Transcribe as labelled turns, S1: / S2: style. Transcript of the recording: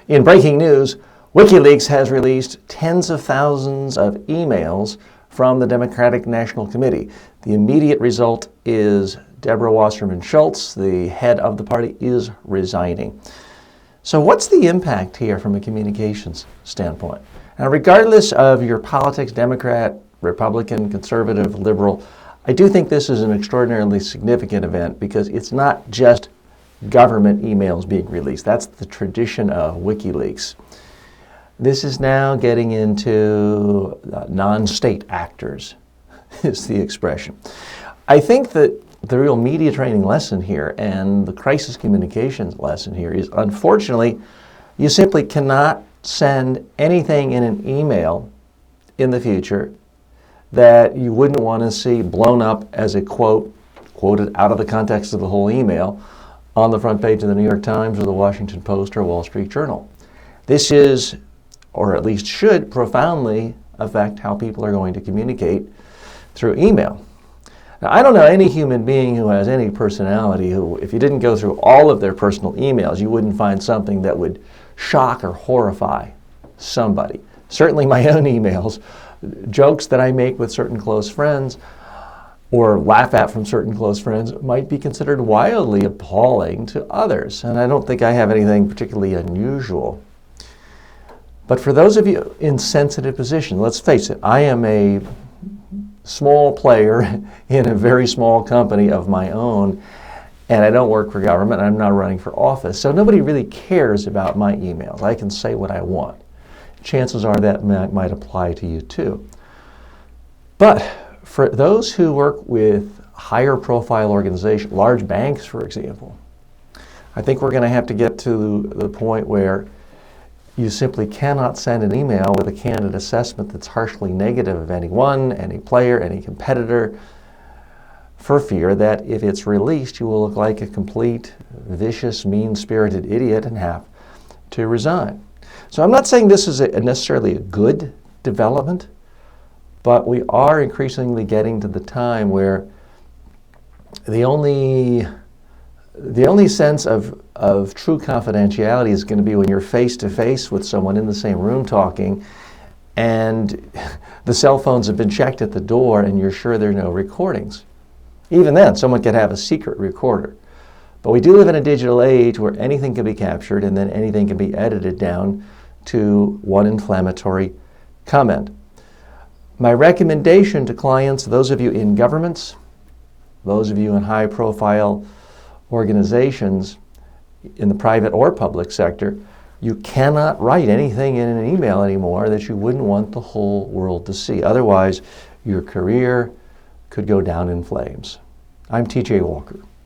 S1: In breaking news, WikiLeaks has released tens of thousands of emails from the Democratic National Committee. The immediate result is Deborah Wasserman Schultz, the head of the party, is resigning. So what's the impact here from a communications standpoint? Now, regardless of your politics, Democrat, Republican, conservative, liberal, I do think this is an extraordinarily significant event because it's not just government emails being released. That's the tradition of WikiLeaks. This is now getting into non-state actors, is the expression. I think that the real media training lesson here and the crisis communications lesson here is, unfortunately, you simply cannot send anything in an email in the future that you wouldn't want to see blown up as a quote, quoted out of the context of the whole email, on the front page of the New York Times or the Washington Post or Wall Street Journal. This is, or at least should, profoundly affect how people are going to communicate through email. Now, I don't know any human being who has any personality who, if you didn't go through all of their personal emails, you wouldn't find something that would shock or horrify somebody. Certainly my own emails, jokes that I make with certain close friends or laugh at from certain close friends might be considered wildly appalling to others. And I don't think I have anything particularly unusual. But for those of you in sensitive positions, let's face it, I am a small player in a very small company of my own, and I don't work for government, I'm not running for office, so nobody really cares about my emails. I can say what I want. Chances are that might apply to you too. But for those who work with higher profile organizations, large banks, for example, I think we're going to have to get to the point where you simply cannot send an email with a candid assessment that's harshly negative of anyone, any player, any competitor, for fear that if it's released, you will look like a complete, vicious, mean-spirited idiot and have to resign. So I'm not saying this is necessarily a good development, but we are increasingly getting to the time where the only sense of true confidentiality is going to be when you're face-to-face with someone in the same room talking and the cell phones have been checked at the door and you're sure there are no recordings. Even then, someone could have a secret recorder. But we do live in a digital age where anything can be captured and then anything can be edited down to one inflammatory comment. My recommendation to clients, those of you in governments, those of you in high-profile organizations in the private or public sector, you cannot write anything in an email anymore that you wouldn't want the whole world to see. Otherwise, your career could go down in flames. I'm T.J. Walker.